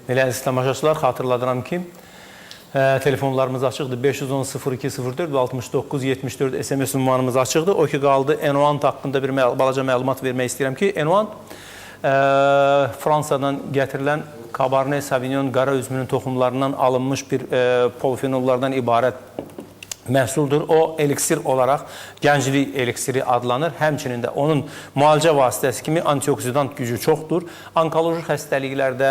Elə əziz tamaşaçılar, xatırladıram ki, telefonlarımız açıqdır. 510-0204 və 69-74 SMS ünvanımız açıqdır. O ki, qaldı Enuant haqqında bir balaca məlumat vermək istəyirəm ki, Enuant Fransadan gətirilən Cabernet Sauvignon qara üzümünün toxumlarından alınmış bir polifenollardan ibarət məhsuldur. O, eliksir olaraq gənclik eliksiri adlanır. Həmçinin də onun müalicə vasitəsi kimi antioksidant gücü çoxdur. Onkoloji xəstəliklərdə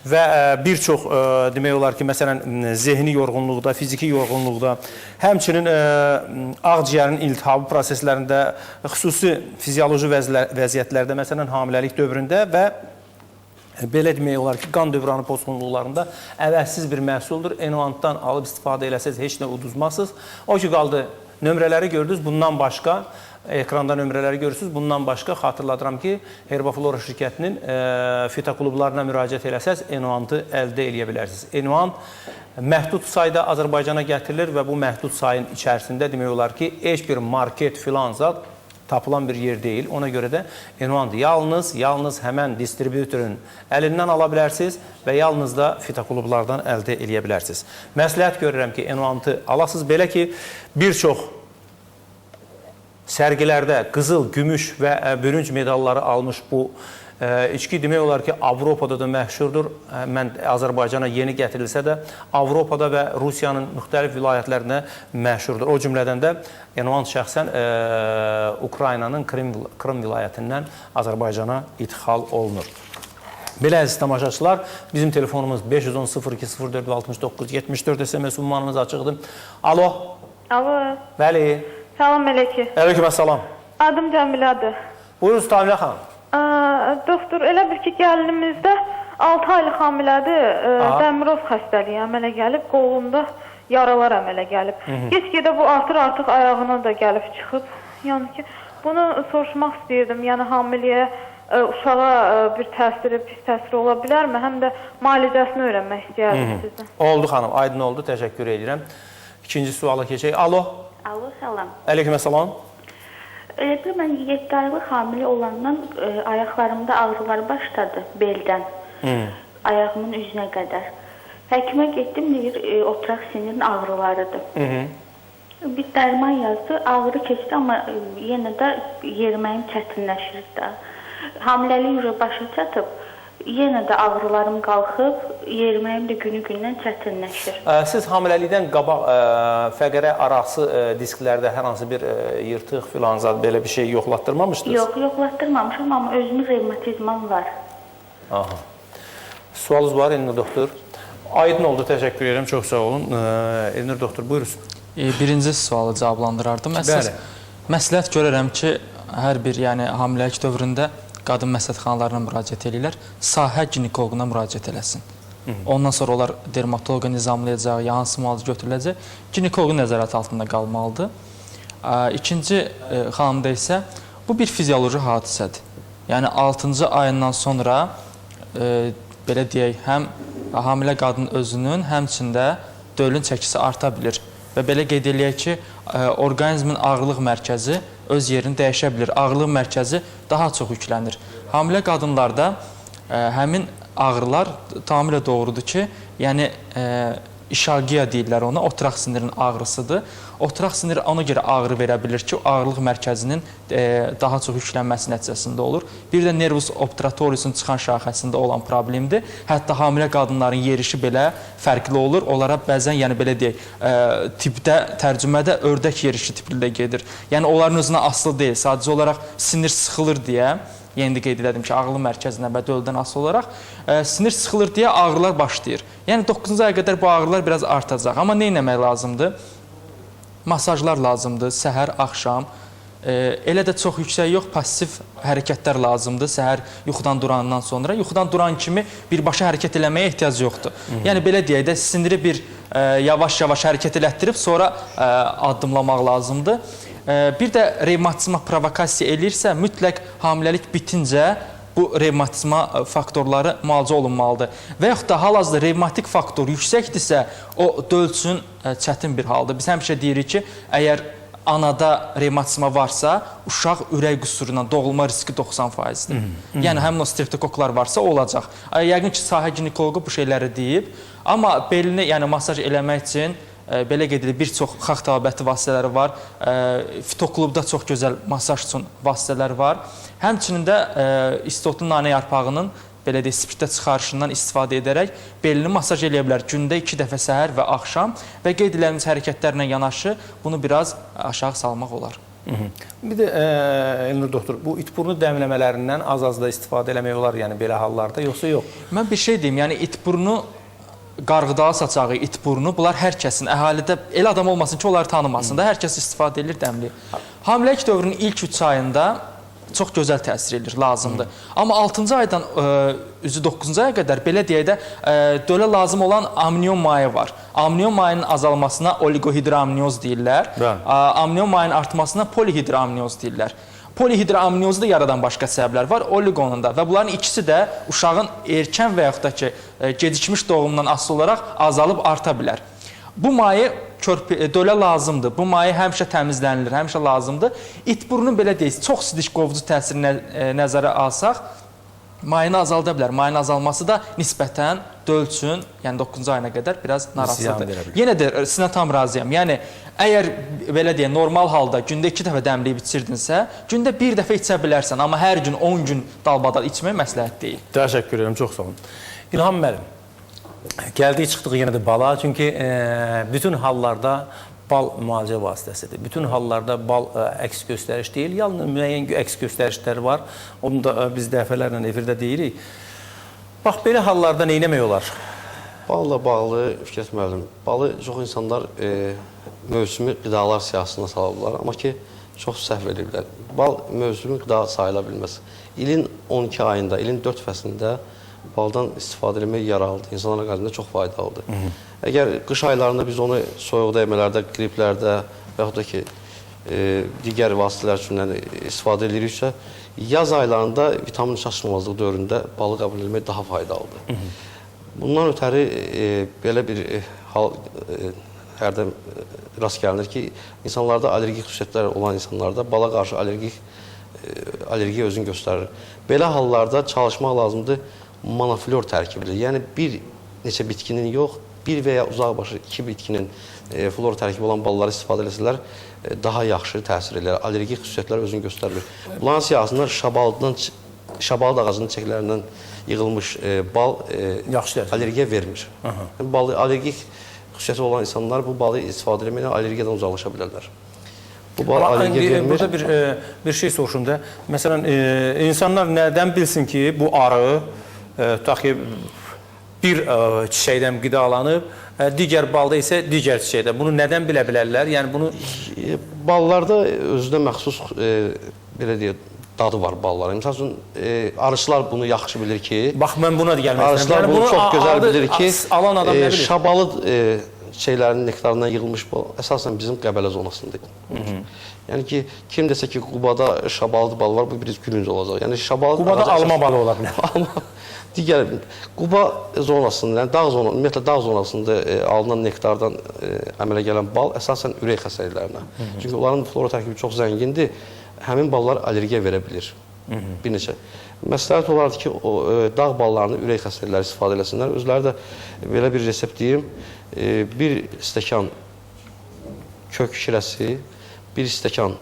və bir çox, demək olar ki, məsələn, zehni yorğunluqda, fiziki yorğunluqda, həmçinin ağciyərin iltihabı proseslərində, xüsusi fizioloji vəziyyətlərdə, məsələn, hamiləlik dövründə və belə demək olar ki, qan dövranı pozğunluqlarında əvəzsiz bir məhsuldur. Enuantdan alıb istifadə eləsəz, heç nə uduzmazsınız. O ki, qaldı, nömrələri gördünüz. Bundan başqa, ekranda nömrələri görürsünüz. Bundan başqa xatırladıram ki, Herbaflora şirkətinin fitoklublarına müraciət eləsəz, Enuantı əldə eləyə bilərsiniz. Enuant məhdud sayda Azərbaycana gətirilir və bu məhdud sayın içərisində demək olar ki, heç bir market filan zat tapılan bir yer deyil. Ona görə də Enuant yalnız həmən distribütörün əlindən ala bilərsiniz və yalnız da fitoklublardan əldə eləyə bilərsiniz. Məsləhət görürəm ki, Enuantı alasınız. Belə ki, bir çox sərgilərdə qızıl, gümüş və bürünc medalları almış bu içki demək olar ki, Avropada da məşhurdur. Mən Azərbaycana yeni gətirilsə də, Avropada və Rusiyanın müxtəlif vilayətlərində məşhurdur. O cümlədən də Enuant şəxsən Ukraynanın Krım vilayətindən Azərbaycana idxal olunur. Belə əziz tamaşaçılar, bizim telefonumuz 510-0204 və 69-74 SMS ünvanımız açıqdır. Alo. Alo. Bəli. Salam Mələkə. Əleyküm əssalam. Adım Cəmilədir. Buyurunuz Tamilə xanım. Doktor, elə bir ki, gəlinimizdə 6 aylıq hamilədir, dəmirov xəstəliyi əmələ gəlib, qolunda yaralar əmələ gəlib. Get-gedə bu artıq ayağına da gəlib çıxıb. Yəni ki, bunu soruşmaq istəyirdim. Yəni hamiləyə, uşağa bir təsiri, pis təsiri ola bilərmi? Həm də müalicəsini öyrənmək istəyərdim sizdən. Oldu xanım, aydın oldu. Təşəkkür edirəm. İkinci suala keçək. Alo. Alo, salam. Əleyküm əssalam. Elə bir mən 7 aylıq hamilə olandan ayaqlarımda ağrılar başladı beldən, ayağımın üzünə qədər. Həkimə getdim, deyir, oturaq sinirin ağrılarıdır. Bir dərman yazdı, ağrı keçdi, amma yenə də yeriməyim çətinləşir də. Hamiləlik başa çatıb, yenə də ağrılarım qalxıb, yeriməyim də günü-gündən çətinləşir. Siz hamiləlikdən qabaq fəqərə arası disklərdə hər hansı bir yırtıq filan zad belə bir şey yoxlatdırmamışdınız? Yox, yoxlatdırmamışam, amma özümün revmatizmam var. Aha. Sualınız var, Elnur doktor. Aydın oldu, təşəkkür edirəm, çox sağ olun. Elnur doktor, buyursun. Birinci sualı cavablandırardım. Məsləhət görərəm ki, hər bir hamiləlik dövründə qadın məsləhətxanalarına müraciət edirlər, sahə ginekoloquna müraciət eləsin. Ondan sonra onlar dermatoloqa nizamlayacaq, hansı müalicə götürüləcək, ginekoloqun nəzarəti altında qalmalıdır. İkinci xanımda isə bu bir fizioloji hadisədir. Yəni 6-cı ayından sonra belə deyək, həm hamilə qadın özünün, həmçində dölün çəkisi arta bilir. Və belə qeyd eləyək ki, orqanizmin ağırlıq mərkəzi öz yerini dəyişə bilir. Ağırlıq mərkəzi daha çox yüklənir. Hamilə qadınlarda həmin ağrılar tamamilə doğrudur ki, yəni işalgiya deyirlər ona, oturaq sinirin ağrısıdır. Oturaq siniri ona görə ağrı verə bilir ki, ağırlıq mərkəzinin daha çox yüklənməsi nəticəsində olur. Bir də nervus obturatoriusun çıxan şaxəsində olan problemdir. Hətta hamilə qadınların yerişi belə fərqli olur. Onlara bəzən, yəni belə deyək, tipdə, tərcümədə ördək yerişi tipli gedir. Yəni onların özünə asılı deyil, sadəcə olaraq sinir sıxılır deyə, yeni də qeyd edim ki, ağırlıq mərkəzindən və döldən asılı olaraq sinir sıxılır deyə ağrılar başlayır. Yəni 9-cu aya qədər bu ağrılar biraz artacaq. Amma nə etmək lazımdır? Masajlar lazımdır, səhər, axşam. Elə də çox yüksək yox, pasiv hərəkətlər lazımdır səhər yuxudan durandan sonra. Yuxudan duran kimi birbaşa hərəkət eləməyə ehtiyac yoxdur. Yəni belə deyək də, siniri bir yavaş-yavaş hərəkət elətdirib, sonra addımlamaq lazımdır. Bir də revmatizma provokasiya eləyirsə, mütləq hamiləlik bitincə bu revmatizma faktorları müalicə olunmalıdır. Və yaxud da hal-hazırda revmatik faktor yüksəkdirsə, o döl üçün çətin bir haldır. Biz həmişə deyirik ki, əgər anada revmatizma varsa, uşaq ürək qüsurundan doğulma riski 90%-dir. Yəni həmin o streptokoklar varsa olacaq. Yəqin ki, sahə ginekoloqu bu şeyləri deyib, amma belini, yəni masaj eləmək üçün belə qeyd edilir, bir çox xax təbabətli vasitələri var. Fitoklubda çox gözəl masaj üçün vasitələr var. Həmçinin də istotlu nanə yarpağının belə deyək, spirtdə çıxarışından istifadə edərək belini masaj eləyə bilər. Gündə 2 dəfə səhər və axşam və qeyd edilmiş hərəkətlərlə yanaşı bunu biraz aşağı salmaq olar. Bir də Elnur doktor, bu itburnu dəmləmələrindən az-az da istifadə eləmək olar, yəni belə hallarda, yoxsa yox? Mən bir şey deyim, yəni itburnu, qarğıdalı saçağı, itburnu, bunlar hər kəsin, əhalidə elə adam olmasın ki, onları tanımasın da, hər kəs istifadə edir, dəmli. Hamiləlik dövrünün ilk 3 ayında çox gözəl təsir edir, lazımdır. Amma 6-cı aydan 9-cu aya qədər belə deyək də dölə lazım olan amnion maye var. Amnion mayının azalmasına oligohidroamnioz deyirlər. Amnion mayının artmasına polihidroamnioz deyirlər. Polihidroamniozda yaradan başqa səbəblər var, oligonun da və bunların ikisi də uşağın erkən və yaxud da ki, gecikmiş doğumdan asılı olaraq azalıb arta bilər. Bu maye dölə lazımdır. Bu maye həmişə təmizlənilir, həmişə lazımdır. İtburunun belə deyək, çox sidik qovucu təsirini nəzərə alsaq, mayını azalda bilər. Mayının azalması da nisbətən döl üçün, yəni 9-cu ayına qədər biraz narahatsızdır. Yenə də sizlə tam razıyam. Yəni, əgər belə deyək, normal halda gündə 2 dəfə dəmliyib içirdinsə, gündə 1 dəfə içə bilərsən, amma hər gün 10 gün dalbadal içmək məsləhət deyil. Təşəkkür edirəm, çox sağ olun. İlham müəllim, gəldik, çıxdıq yenə də bala, çünki bütün hallarda bal müalicə vasitəsidir. Bütün hallarda bal əks göstəriş deyil, yalnız müəyyən əks göstərişləri var. Onu da biz dəfələrlə efirdə deyirik. Bax, belə hallarda nə etmək olar? Balla bağlı, Fikrət müəllim, balı çox insanlar mövsümi qidalar siyahısına salırlar, amma ki, çox səhv edirlər. Bal mövsümi qida sayıla bilməz. İlin 12 ayında, ilin 4 fəslində baldan istifadə etmək yararlıdır, insanlar qarşısında çox faydalıdır. Əgər qış aylarında biz onu soyuqda yemələrdə, qriplərdə və yaxud da ki, digər vasitələr üçün istifadə ediriksə, yaz aylarında vitamin çatışmazlığı dövründə balı qəbul etmək daha faydalıdır. Bundan ötəri belə bir hal hərdən rast gəlinir ki, insanlarda allergik xüsusiyyətlər olan insanlarda bala qarşı allergiya özünü göstərir. Belə hallarda çalışmaq lazımdır monoflor tərkibidir. Yəni, bir neçə bitkinin yox, bir və ya uzaqbaşı 2 bitkinin flor tərkibi olan balları istifadə eləsələr daha yaxşı təsir edir. Allergik xüsusiyyətlər özünü göstərir. Bunların siyahısında şabalıd ağacının çiçəklərindən yığılmış bal allergiya vermir. Allergik xüsusiyyəti olan insanlar bu balı istifadə etməklə allergiyadan uzaqlaşa bilərlər. Burada bir şey soruşum da. Məsələn, insanlar nədən bilsin ki, bu arı tutaq ki, bir çiçəkdən qidalanıb, digər balda isə digər çiçəkdən. Bunu nədən bilə bilərlər? Yəni, bunu... Ballarda özünə məxsus, belə deyək, dadı var balların. Məsəl üçün, arıçılar bunu yaxşı bilir ki... Bax, mən buna da gəlmək istəyirəm. Arıçılar bunu çox gözəl bilir ki, alan adam nə bilir? Şabalıd çiçəklərinin nektarından yığılmış bal, əsasən bizim Qəbələ zonasındadır. Yəni ki, kim desə ki, Qubada şabalıd bal var, bu bir gülünc olacaq. Yəni, Qubada alma balı ola bilər. Digər, Quba zonasında, yəni ümumiyyətlə dağ zonasında alınan nektardan əmələ gələn bal əsasən ürək xəstəliklərinə. Çünki onların flora tərkibi çox zəngindir, həmin ballar allergiya verə bilir. Bir neçə. Məsləhət olardı ki, dağ ballarını ürək xəstəlikləri istifadə eləsinlər. Özləri də belə bir resept deyim, bir stəkan kök şirəsi, bir stəkan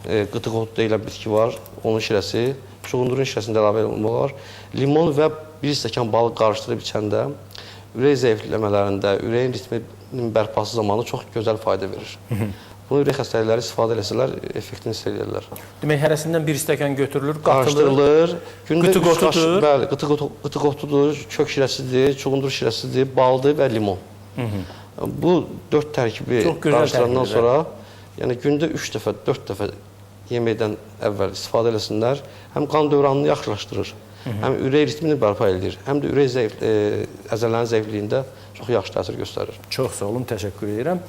qıtıq otu deyilən bitki var, onun şirəsi, çuğundurun şirəsində əlavə olmaq var. Limon və bir stəkan balıq qarışdırıb içəndə ürək zəifləmələrində, ürəyin ritminin bərpası zamanı çox gözəl fayda verir. Bunu ürək xəstəlikləri istifadə eləsələr, effektini hiss edirlər. Demək, hərəsindən bir stəkan götürülür, qarışdırılır. Qıtıq otudur. Bəli, qıtıq otudur, kök şirəsidir, çuğundur şirəsidir, baldır və limon. Bu 4 tərkibi qarışdırandan sonra, yəni gündə 3 dəfə, 4 dəfə yeməkdən əvvəl istifadə eləsinlər, həm qan dövranını yaxşılaşdırır, həm ürək ritmini bərpa edir, həm də ürək əzələlərin zəifliyində çox yaxşı təsir göstərir. Çox sağ olun, təşəkkür edirəm.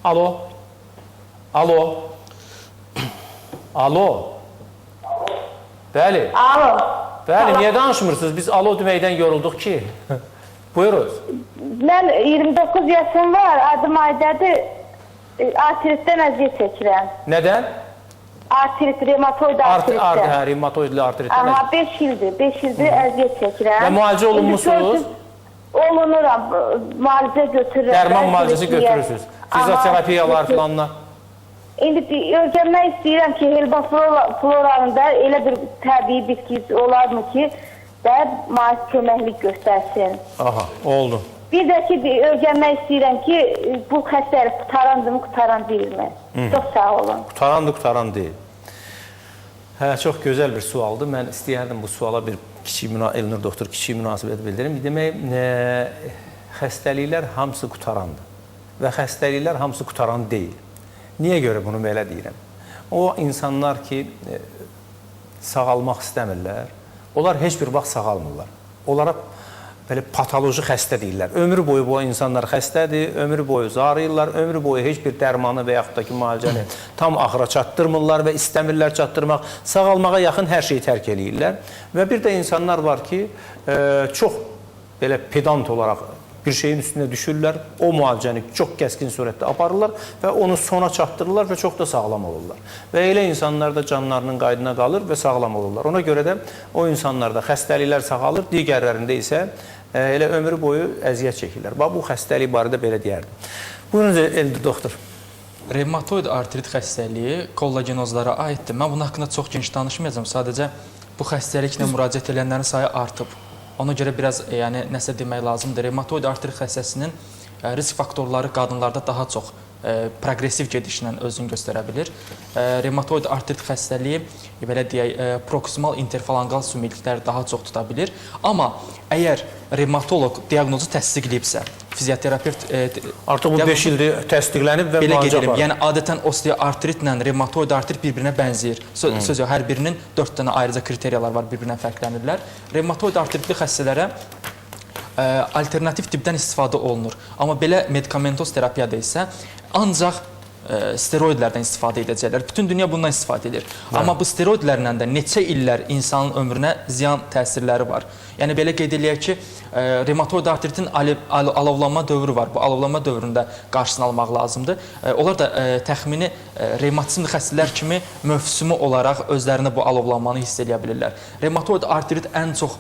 Alo. Alo. Alo. Bəli. Alo. Bəli, niyə danışmırsınız? Biz alo deməkdən yorulduq ki. Buyuruz. Mən 29 yaşım var, adım Aydədir. Artritdən əziyyət çəkirəm. Nədən? Artrit, revmatoid artritdən. Revmatoidli artritdən. Aha, 5 ildir əziyyət çəkirəm. Və müalicə olunmusunuz? Olunuram, müalicə götürürəm. Dərman müalicəsi götürürsünüz. Fizioterapiyalar filanlar. İndi öyrənmək istəyirəm ki, Helba floralarında elə bir təbii bitki olarmı ki, və müalicə köməklik göstərsin. Aha, oldu. Bir də ki, öyrənmək istəyirəm ki, bu xəstəlik qutarandır mı, qutaran deyilmi? Çox sağ olun. Qutaran deyil. Hə, çox gözəl bir sualdır. Mən istəyərdim bu suala bir Elnur doktor kiçik münasibət bildirim. Demək, xəstəliklər hamısı qutarandır və xəstəliklər hamısı qutaran deyil. Niyə görə bunu belə deyirəm? O insanlar ki, sağalmaq istəmirlər, onlar heç bir vaxt sağalmırlar. Onlara belə patoloji xəstə deyirlər. Ömrü boyu bu insanlar xəstədir, ömrü boyu zarıyırlar, ömrü boyu heç bir dərmanı və yaxud da ki, müalicəni tam axıra çatdırmırlar və istəmirlər çatdırmaq. Sağalmağa yaxın hər şeyi tərk eləyirlər. Və bir də insanlar var ki, çox belə pedant olaraq bir şeyin üstünə düşürlər, o müalicəni çox kəskin surətdə aparırlar və onu sona çatdırırlar və çox da sağlam olurlar. Və elə insanlar da canlarının qaydına qalır və sağlam olurlar. Ona görə də o insanlarda xəstəliklər sağalır, digərlərində isə elə ömrü boyu əziyyət çəkirlər. Bu xəstəlik barədə belə deyərdim. Buyurun, Elnur doktor. Revmatoid artrit xəstəliyi kollagenozlara aiddir. Mən bunun haqqında çox geniş danışmayacağım. Sadəcə bu xəstəliklə müraciət edənlərin sayı artıb. Ona görə biraz nəsə demək lazımdır. Revmatoid artrit xəstəsinin risk faktorları qadınlarda daha çox progresiv gedişlə özünü göstərə bilir. Revmatoid artrit xəstəliyi, belə deyək, proksimal interfalanqal sümükləri daha çox tuta bilir. Amma əgər revmatoloq diaqnozu təsdiqləyibsə, fizioterapevt artıq bu 5 ildir təsdiqlənib və müalicə var. Yəni adətən osteoartritlə revmatoid artrit bir-birinə bənzəyir. Söz yox, hər birinin 4 dənə ayrıca kriteriyalar var, bir-birinə fərqlənirlər. Revmatoid artritli xəstələrə alternativ tipdən istifadə olunur. Amma belə medikamentoz terapiyada isə ancaq steroidlərdən istifadə edəcəklər. Bütün dünya bundan istifadə edir. Amma bu steroidlərlə də neçə illər insanın ömrünə ziyan təsirləri var. Yəni belə qeyd eləyək ki, revmatoid artritin alovlanma dövrü var. Bu alovlanma dövründə qarşısını almaq lazımdır. Onlar da təxmini revmatizmli xəstələr kimi mövsümi olaraq özlərində bu alovlanmanı hiss edə bilirlər. Revmatoid artrit ən çox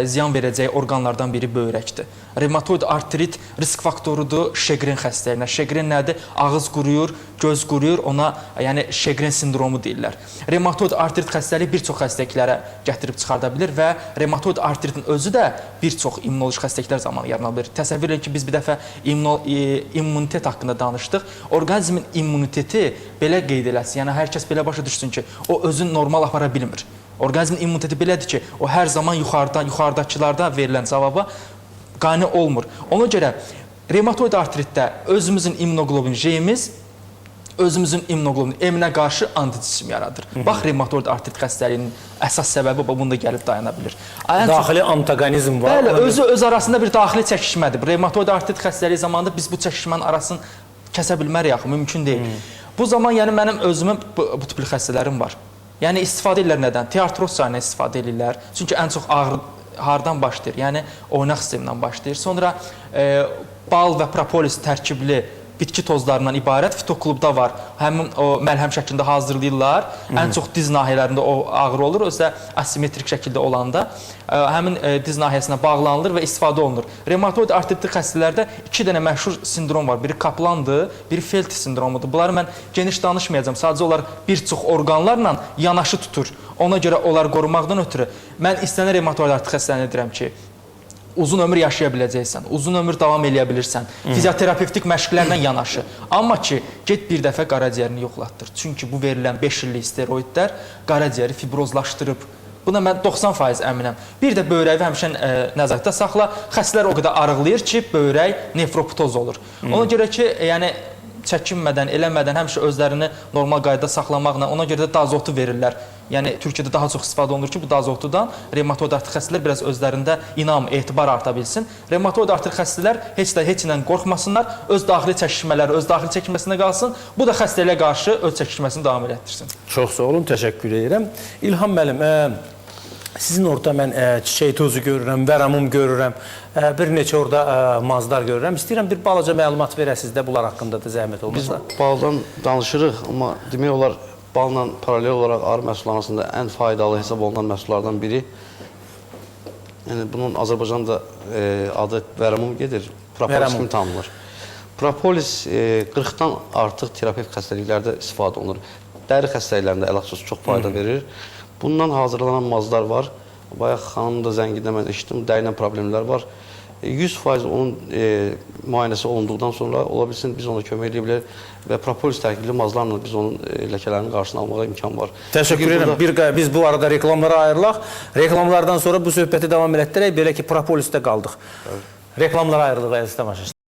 ziyan verəcəyi orqanlardan biri böyrəkdir. Revmatoid artrit risk faktorudur Şegren xəstəliyinə. Şegren nədir? Ağız quruyur, göz quruyur, ona Şegren sindromu deyirlər. Revmatoid artrit xəstəliyi bir çox xəstəliklərə gətirib çıxarda bilir və revmatoid artritin özü də bir çox immunoloji xəstəliklər zamanı yarana bilir. Təsəvvür edin ki, biz bir dəfə immunitet haqqında danışdıq. Orqanizmin immuniteti belə qeyd eləsin, yəni hər kəs belə başa düşsün ki, o özünü normal apara bilmir. Orqanizmin immuniteti belədir ki, o hər zaman yuxarıdakılarda verilən cavaba qane olmur. Ona görə revmatoid artritdə özümüzün immunoglobulin J-imiz özümüzün immunoglobulin M-nə qarşı anticism yaradır. Bax, revmatoid artrit xəstəliyinin əsas səbəbi bunda gəlib dayana bilir. Daxili antagonizm var. Bəli, öz arasında bir daxili çəkişmədir. Revmatoid artrit xəstəliyi zamanında biz bu çəkişmənin arasını kəsə bilmərik axı, mümkün deyil. Bu zaman mənim özümün bu tipli xəstələrim var. Yəni istifadə edirlər nədən? Tiartroz çayına istifadə edirlər. Çünki ən çox ağrı hardan başlayır? Yəni oynaq sistemindən başlayır. Sonra bal və propolis tərkibli bitki tozlarından ibarət fitoklubda var. Həmin o məlhəm şəklində hazırlayırlar. Ən çox diz nahiyələrində o ağrı olur. Özdə asimetrik şəkildə olanda həmin diz nahiyəsinə bağlanılır və istifadə olunur. Revmatoid artritli xəstələrdə 2 dənə məşhur sindrom var. Biri Kaplandır, biri Felti sindromudur. Bunları mən geniş danışmayacağım. Sadəcə onlar bir çox orqanlarla yanaşı tutur. Ona görə onları qorumaqdan ötürü mən istənilən revmatoid artrit xəstəliyinə deyirəm ki, uzun ömür yaşaya biləcəksən, uzun ömür davam eləyə bilirsən, fizioterapevtik məşqlərlə yanaşı. Amma ki, get bir dəfə qaraciyərini yoxlatdır. Çünki bu verilən 5 illik steroidlər qaraciyəri fibrozlaşdırıb. Buna mən 90% əminəm. Bir də böyrəyi həmişə nəzarətdə saxla. Xəstələr o qədər arıqlayır ki, böyrək nefroptoz olur. Ona görə ki, yəni çəkinmədən, eləmədən həmişə özlərini normal qaydada saxlamaqla, ona görə də dazotu verirlər. Yəni Türkiyədə daha çox istifadə olunur ki, bu dazotudan revmatoid artrit xəstələr biraz özlərində inam, etibar arta bilsin. Revmatoid artrit xəstələr heç ilə qorxmasınlar, öz daxili çəkişmələri öz daxili çəkilməsinə qalsın. Bu da xəstəliyə qarşı öz çəkişməsini davam etdirsin. Çox sağ olun, təşəkkür edirəm. İlham müəllim, Sizin orada mən çiçək tozu görürəm, vəramum görürəm, bir neçə orada mazlar görürəm. İstəyirəm bir balaca məlumat verəsiniz də bunlar haqqında da zəhmət Biz olmasa. baldan danışırıq, amma demək olar balla paralel olaraq arı məhsulları arasında ən faydalı hesab olunan məhsullardan biri. Yəni bunun Azərbaycanda adı vəramum gedir, propolis kimi tanınır. Propolis 40-dan artıq terapevt xəstəliklərdə istifadə olunur. Dəri xəstəliklərində əlaqsız çox fayda verir. Bundan hazırlanan mazlar var. Bayaq xanım da zəngində mən eşitdim, dərlə problemlər var. 100% onun müayinəsi olunduqdan sonra ola bilsin biz ona kömək edə bilərik və propolis tərkibli mazlarla biz onun ləkələrinin qarşısını almağa imkan var. Təşəkkür edirəm. Biz bu arada reklamlara ayrılaq. Reklamlardan sonra bu söhbəti davam elətdirək. Belə ki, propolisdə qaldıq. Reklamlara ayrılıq əziz tamaşaçılar.